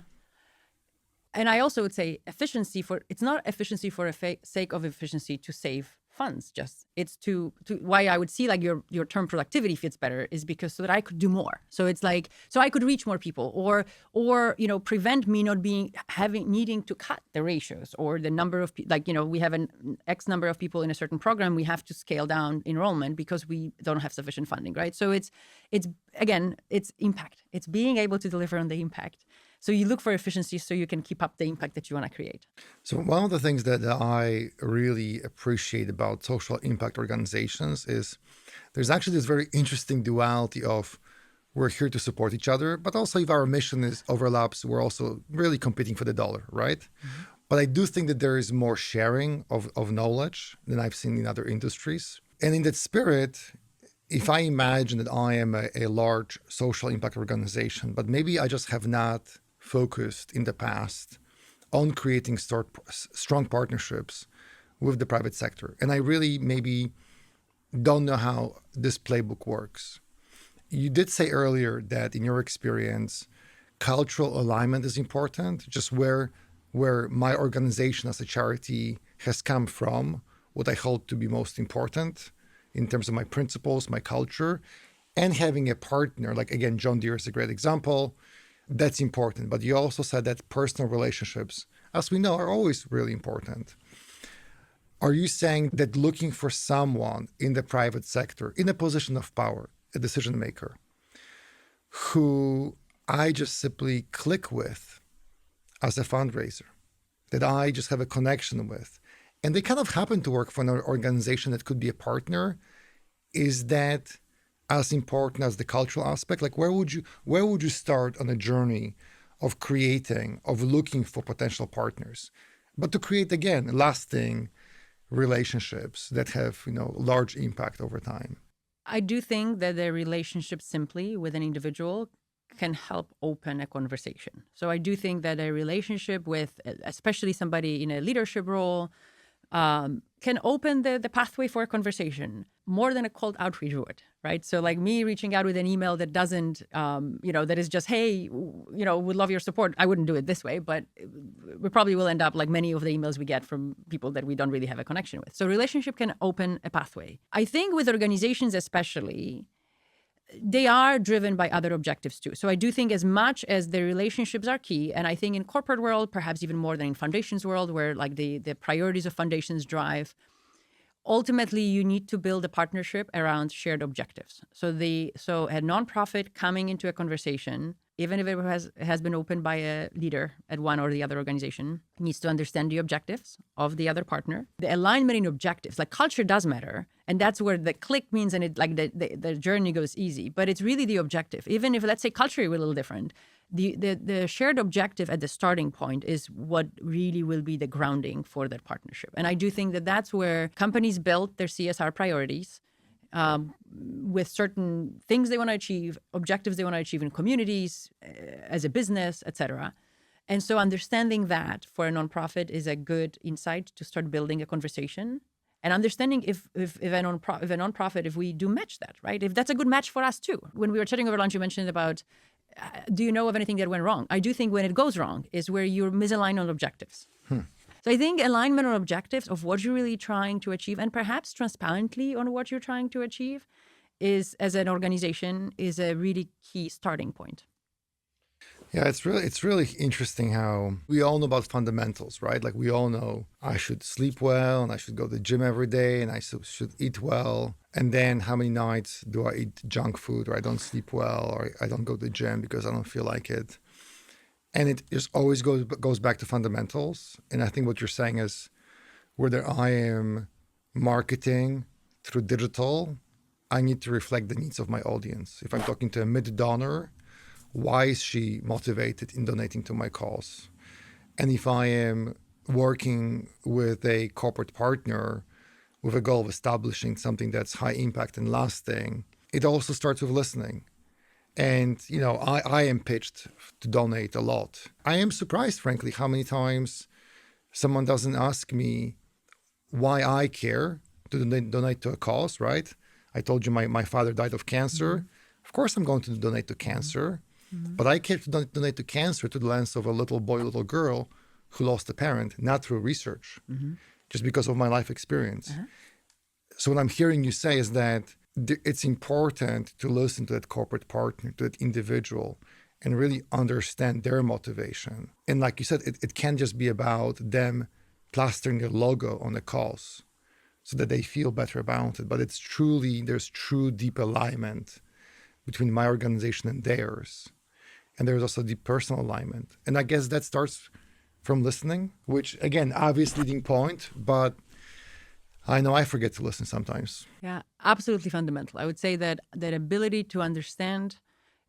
And I also would say it's not efficiency for sake of efficiency to save funds, it's to why I would see like your term productivity fits better is because so that I could do more. So it's like, so I could reach more people or prevent me not needing to cut the ratios or the number of, we have an X number of people in a certain program, we have to scale down enrollment because we don't have sufficient funding, right? So it's impact. It's being able to deliver on the impact. So you look for efficiency so you can keep up the impact that you want to create. So one of the things that I really appreciate about social impact organizations is there's actually this very interesting duality of we're here to support each other, but also if our mission overlaps, we're also really competing for the dollar, right? Mm-hmm. But I do think that there is more sharing of knowledge than I've seen in other industries. And in that spirit, if I imagine that I am a large social impact organization, but maybe I just have not focused in the past on creating strong partnerships with the private sector. And I really maybe don't know how this playbook works. You did say earlier that in your experience, cultural alignment is important, just where my organization as a charity has come from, what I hold to be most important in terms of my principles, my culture, and having a partner, like again, John Deere is a great example. That's important. But you also said that personal relationships, as we know, are always really important. Are you saying that looking for someone in the private sector, in a position of power, a decision maker, who I just simply click with as a fundraiser, that I just have a connection with, and they kind of happen to work for an organization that could be a partner, is that as important as the cultural aspect? Like where would you start on a journey of looking for potential partners, but to create again lasting relationships that have large impact over time? I do think that the relationship simply with an individual can help open a conversation. So I do think that a relationship with especially somebody in a leadership role can open the pathway for a conversation more than a cold outreach would, right? So like me reaching out with an email that doesn't, that is just, hey, would love your support. I wouldn't do it this way, but we probably will end up like many of the emails we get from people that we don't really have a connection with. So relationship can open a pathway. I think with organizations especially, they are driven by other objectives too. So I do think as much as the relationships are key, and I think in corporate world, perhaps even more than in foundations world, where like the priorities of foundations drive, ultimately you need to build a partnership around shared objectives. So a nonprofit coming into a conversation, even if it has been opened by a leader at one or the other organization, needs to understand the objectives of the other partner. The alignment in objectives, like culture does matter. And that's where the click means, and it like the journey goes easy. But it's really the objective. Even if, let's say, culturally we're a little different, the shared objective at the starting point is what really will be the grounding for that partnership. And I do think that that's where companies build their CSR priorities with certain things they want to achieve, objectives they want to achieve in communities, as a business, et cetera. And so understanding that for a nonprofit is a good insight to start building a conversation. And understanding if a nonprofit, if we do match that, right? If that's a good match for us too. When we were chatting over lunch, you mentioned about, do you know of anything that went wrong? I do think when it goes wrong is where you're misaligned on objectives. So I think alignment on objectives of what you're really trying to achieve, and perhaps transparently on what you're trying to achieve, is, as an organization, is a really key starting point. Yeah, it's really interesting how we all know about fundamentals, right? Like we all know I should sleep well and I should go to the gym every day and I should eat well. And then how many nights do I eat junk food, or I don't sleep well, or I don't go to the gym because I don't feel like it? And it just always goes back to fundamentals. And I think what you're saying is, whether I am marketing through digital, I need to reflect the needs of my audience. If I'm talking to a mid-donor, why is she motivated in donating to my cause? And if I am working with a corporate partner with a goal of establishing something that's high impact and lasting, it also starts with listening. And, I am pitched to donate a lot. I am surprised, frankly, how many times someone doesn't ask me why I care to donate to a cause, right? I told you my father died of cancer. Mm-hmm. Of course I'm going to donate to cancer. Mm-hmm. But I care to donate to cancer to the lens of a little boy, little girl who lost a parent, not through research, just because of my life experience. So what I'm hearing you say is that it's important to listen to that corporate partner, to that individual, and really understand their motivation. And like you said, it can't just be about them plastering their logo on the cause so that they feel better about it. But there's true deep alignment between my organization and theirs. And there's also deep personal alignment. And I guess that starts from listening, which, again, obvious leading point, but I know I forget to listen sometimes. Yeah, absolutely fundamental. I would say that ability to understand,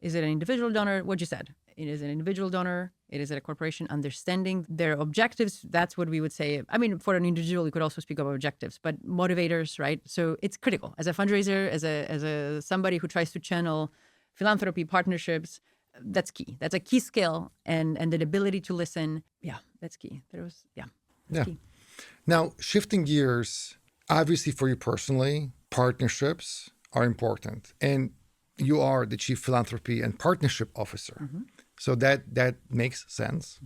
is it an individual donor? What you said, it is an individual donor, it is a corporation, understanding their objectives. That's what we would say. I mean, for an individual, you could also speak about objectives, but motivators, right? So it's critical. As a fundraiser, as a somebody who tries to channel philanthropy partnerships, that's key. That's a key skill, and the ability to listen. Yeah, that's key. That's key. Now, shifting gears, obviously for you personally, partnerships are important, and you are the Chief Philanthropy and Partnership Officer. So that makes sense.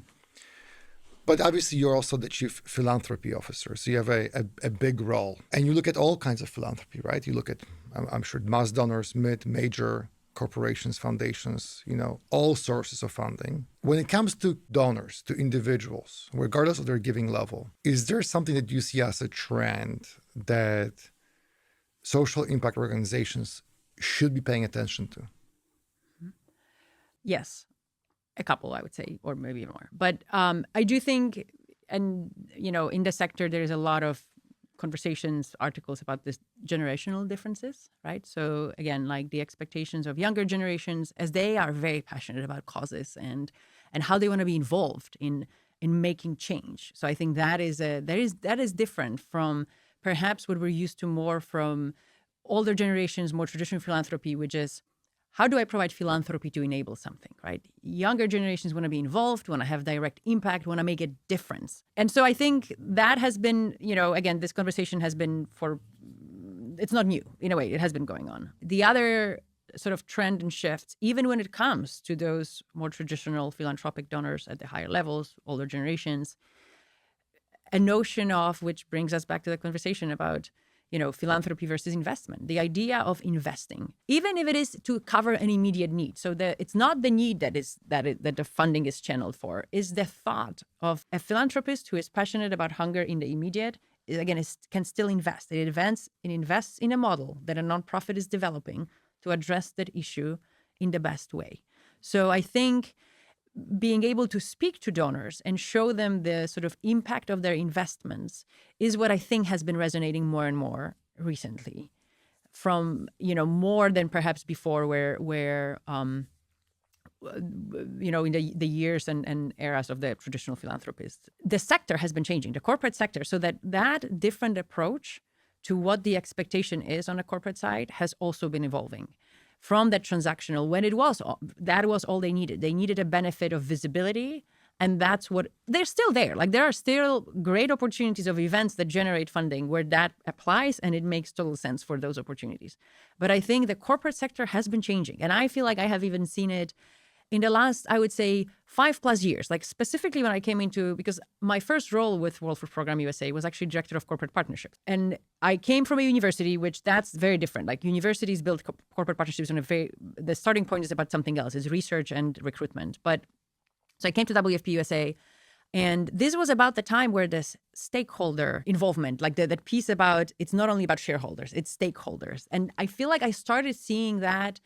But obviously you're also the Chief Philanthropy Officer. So you have a big role, and you look at all kinds of philanthropy, right? You look at, I'm sure, mass donors, major corporations, foundations, all sources of funding. When it comes to donors, to individuals, regardless of their giving level, is there something that you see as a trend that social impact organizations should be paying attention to? Yes, a couple, I would say, or maybe more. But I do think, and in the sector, there is a lot of conversations, articles about this generational differences, right? So again, like the expectations of younger generations, as they are very passionate about causes and how they want to be involved in making change. So I think that is different from perhaps what we're used to more from older generations, more traditional philanthropy, which is, how do I provide philanthropy to enable something, right? Younger generations want to be involved, want to have direct impact, want to make a difference. And so I think that has been, again, this conversation has been it's not new in a way, it has been going on. The other sort of trend and shifts, even when it comes to those more traditional philanthropic donors at the higher levels, older generations, a notion of, which brings us back to the conversation about philanthropy versus investment. The idea of investing, even if it is to cover an immediate need. So it's not the need that the funding is channeled for, is the thought of a philanthropist who is passionate about hunger in the immediate, can still invest. It invests in a model that a nonprofit is developing to address that issue in the best way. So I think being able to speak to donors and show them the sort of impact of their investments is what I think has been resonating more and more recently, from more than perhaps before, where in the years and eras of the traditional philanthropists, the sector has been changing, the corporate sector, so that different approach to what the expectation is on the corporate side has also been evolving. From that transactional, when that was all they needed. They needed a benefit of visibility, And that's what they're still there. Like there are still great opportunities of events that generate funding where that applies, and it makes total sense for those opportunities. But I think the corporate sector has been changing. And I feel like I have even seen it in the last, I would say, 5+ years, like specifically when I came into, because my first role with World Food Program USA was actually director of corporate partnerships. And I came from a university, which that's very different. Like universities build corporate partnerships on the starting point is about something else, is research and recruitment. So I came to WFP USA, and this was about the time where this stakeholder involvement, like that piece about, it's not only about shareholders, it's stakeholders. And I feel like I started seeing that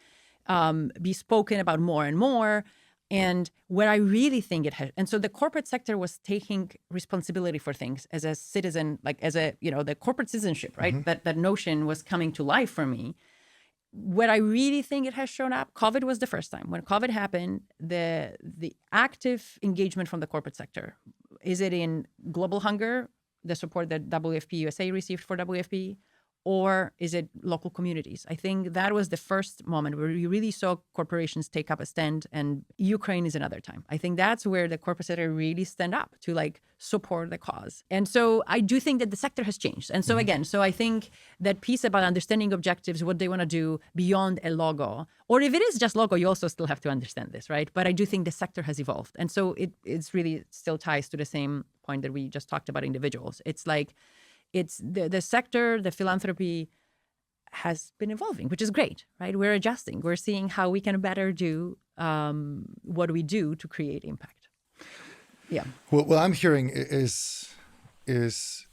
be spoken about more and more. And where I really think it has, and so the corporate sector was taking responsibility for things as a citizen, like as a, the corporate citizenship, right? That notion was coming to life for me. Where I really think it has shown up, COVID was the first time. When COVID happened, the active engagement from the corporate sector, is it in global hunger, the support that WFP USA received for WFP, or is it local communities? I think that was the first moment where you really saw corporations take up a stand, and Ukraine is another time. I think that's where the corporate sector really stand up to like support the cause. And so I do think that the sector has changed. And so again, so I think that piece about understanding objectives, what they want to do beyond a logo, or if it is just logo, you also still have to understand this, right? But I do think the sector has evolved. And so it's really still ties to the same point that we just talked about individuals. It's like, it's the sector, the philanthropy has been evolving, which is great, right? We're adjusting. We're seeing how we can better do what we do to create impact. Yeah. Well, what I'm hearing is this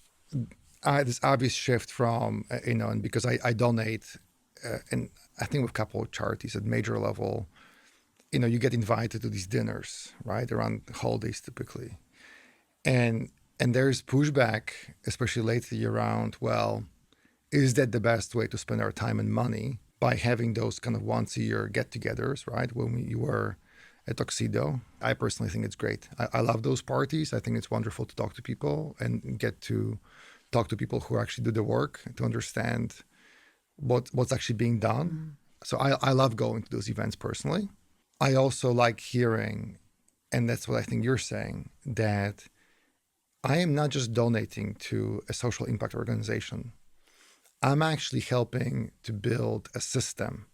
obvious shift from, and because I donate, and I think with a couple of charities at major level, you get invited to these dinners, right? Around holidays typically. And there's pushback, especially lately, around, well, is that the best way to spend our time and money by having those kind of once a year get-togethers, right? When you wear a tuxedo. I personally think it's great. I love those parties. I think it's wonderful to talk to people and get to talk to people who actually do the work to understand what's actually being done. So I love going to those events personally. I also like hearing, and that's what I think you're saying, that I am not just donating to a social impact organization. I'm actually helping to build a system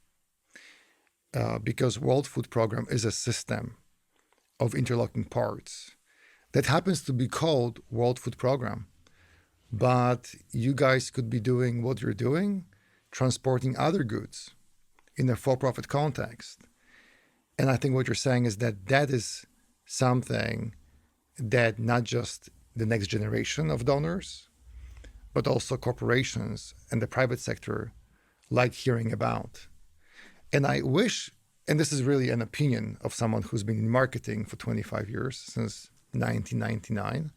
because World Food Program is a system of interlocking parts that happens to be called World Food Program. But you guys could be doing what you're doing, transporting other goods in a for-profit context. And I think what you're saying is that is something that not just the next generation of donors, but also corporations and the private sector like hearing about. And I wish, and this is really an opinion of someone who's been in marketing for 25 years, since 1999,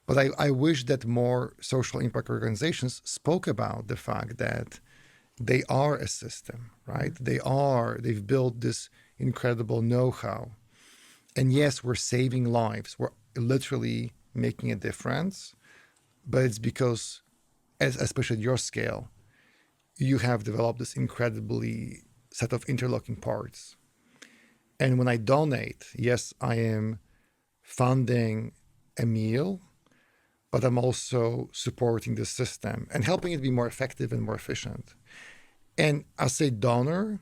but I wish that more social impact organizations spoke about the fact that they are a system, right? They've built this incredible know-how. And yes, we're saving lives. We're literally making a difference, but it's because, especially at your scale, you have developed this incredibly set of interlocking parts. And when I donate, yes, I am funding a meal, but I'm also supporting the system and helping it be more effective and more efficient. And as a donor,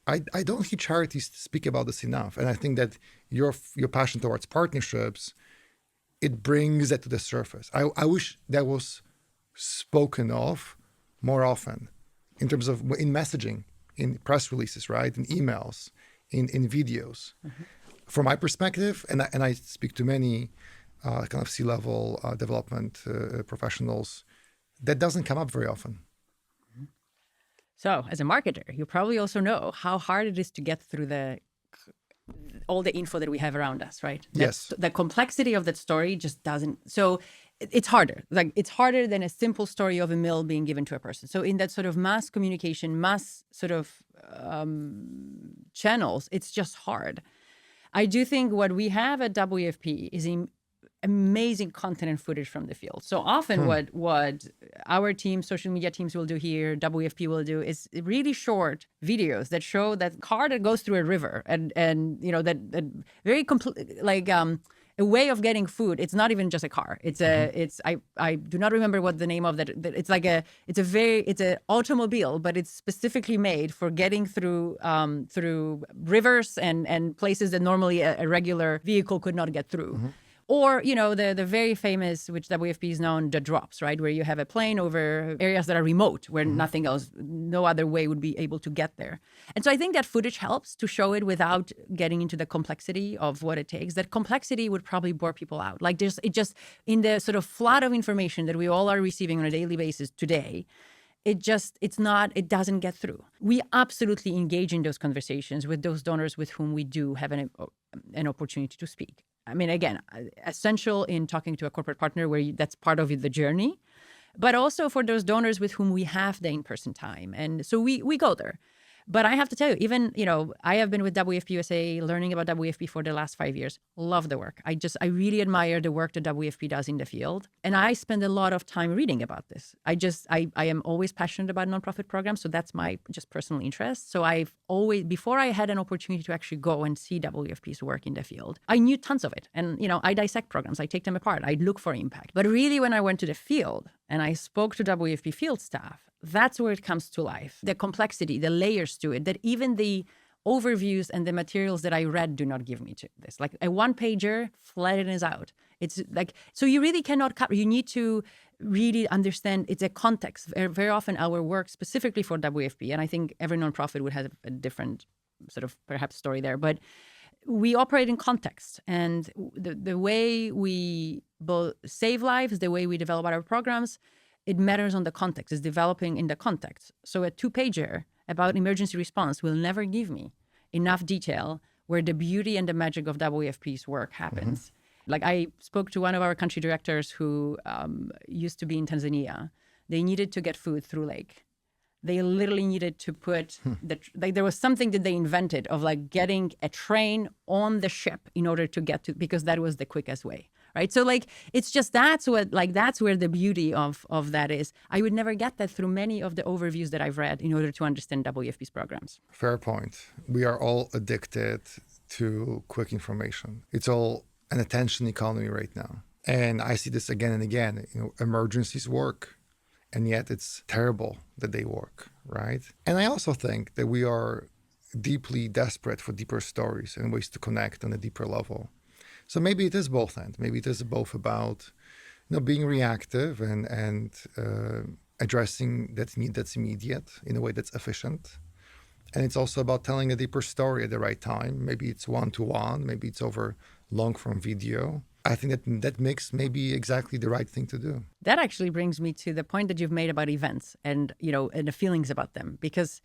I don't hear charities speak about this enough. And I think that your passion towards partnerships, it brings that to the surface. I wish that was spoken of more often in terms of in messaging, in press releases, right? In emails, in videos. From my perspective, and I speak to many kind of C-level development professionals, that doesn't come up very often. So as a marketer, you probably also know how hard it is to get through all the info that we have around us, right? Yes. The complexity of that story just doesn't. So it's harder. Like it's harder than a simple story of a meal being given to a person. So in that sort of mass communication, mass sort of channels, it's just hard. I do think what we have at WFP is amazing content and footage from the field. So often what our team, social media teams will do here, WFP will do, is really short videos that show that car that goes through a river and that very complete, like a way of getting food. It's not even just a car. It's I do not remember what the name of that. It's like it's an automobile, but it's specifically made for getting through rivers and places that normally a regular vehicle could not get through. Or, the very famous, which WFP is known, the drops, right? Where you have a plane over areas that are remote, where nothing else, no other way would be able to get there. And so I think that footage helps to show it without getting into the complexity of what it takes. That complexity would probably bore people out. Like it just, in the sort of flood of information that we all are receiving on a daily basis today, it doesn't get through. We absolutely engage in those conversations with those donors with whom we do have an opportunity to speak. I mean, again, essential in talking to a corporate partner where that's part of the journey, but also for those donors with whom we have the in-person time. And so we go there. But I have to tell you, even, I have been with WFP USA, learning about WFP for the last 5 years. Love the work. I really admire the work that WFP does in the field. And I spend a lot of time reading about this. I am always passionate about nonprofit programs. So that's my just personal interest. So I've always, before I had an opportunity to actually go and see WFP's work in the field, I knew tons of it. And, I dissect programs. I take them apart. I look for impact. But really, when I went to the field and I spoke to WFP field staff, that's where it comes to life. The complexity, the layers to it, that even the overviews and the materials that I read do not give me to this. Like a one-pager flattens out. It's like, so you really cannot cover. You need to really understand it's a context. Very often our work specifically for WFP, and I think every nonprofit would have a different sort of perhaps story there, but we operate in context. And the way we both save lives, the way we develop our programs, it matters on the context. It's developing in the context. So a 2-pager about emergency response will never give me enough detail where the beauty and the magic of WFP's work happens. Like I spoke to one of our country directors who used to be in Tanzania. They needed to get food through lake. They literally needed to put there was something that they invented of like getting a train on the ship in order to get to, because that was the quickest way. Right. So like, it's just that's where the beauty of that is. I would never get that through many of the overviews that I've read in order to understand WFP's programs. Fair point. We are all addicted to quick information. It's all an attention economy right now. And I see this again and again. Emergencies work. And yet it's terrible that they work, right? And I also think that we are deeply desperate for deeper stories and ways to connect on a deeper level. So maybe it is both ends. Maybe it is both about, being reactive and addressing that need that's immediate in a way that's efficient. And it's also about telling a deeper story at the right time. Maybe it's one-to-one. Maybe it's over long-form video. I think that mix may be exactly the right thing to do. That actually brings me to the point that you've made about events and, and the feelings about them, because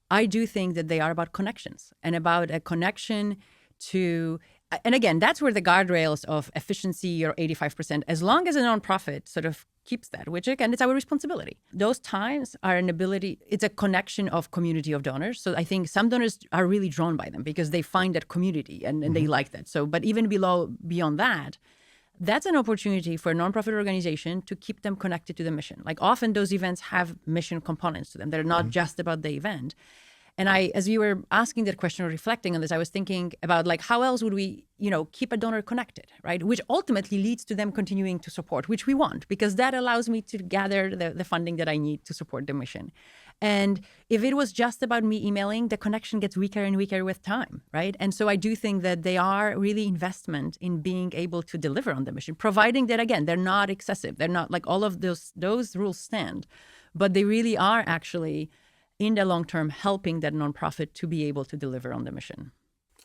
I do think that they are about connections and about a connection to, and again, that's where the guardrails of efficiency or 85%, as long as a nonprofit sort of keeps that, which again, it's our responsibility. Those times are an ability, it's a connection of community of donors. So I think some donors are really drawn by them because they find that community and they like that. So, but even beyond that, that's an opportunity for a nonprofit organization to keep them connected to the mission. Like often those events have mission components to them. They're not just about the event. And as you were asking that question or reflecting on this, I was thinking about like, how else would we, keep a donor connected, right? Which ultimately leads to them continuing to support, which we want, because that allows me to gather the funding that I need to support the mission. And if it was just about me emailing, the connection gets weaker and weaker with time, right? And so I do think that they are really investment in being able to deliver on the mission, providing that, again, they're not excessive. They're not like all of those rules stand, but they really are actually in the long term, helping that nonprofit to be able to deliver on the mission.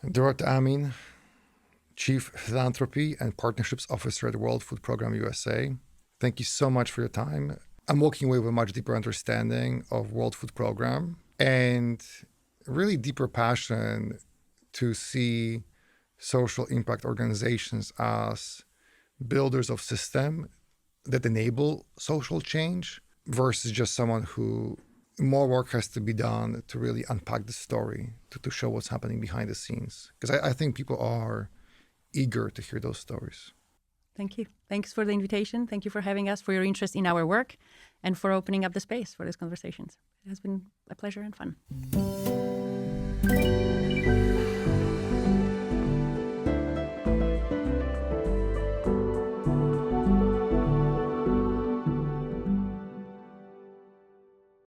Dorota Amin, Chief Philanthropy and Partnerships Officer at World Food Program USA. Thank you so much for your time. I'm walking away with a much deeper understanding of World Food Program and really deeper passion to see social impact organizations as builders of system that enable social change versus just someone who more work has to be done to really unpack the story, to show what's happening behind the scenes. Because I think people are eager to hear those stories. Thank you. Thanks for the invitation. Thank you for having us, for your interest in our work, and for opening up the space for these conversations. It has been a pleasure and fun.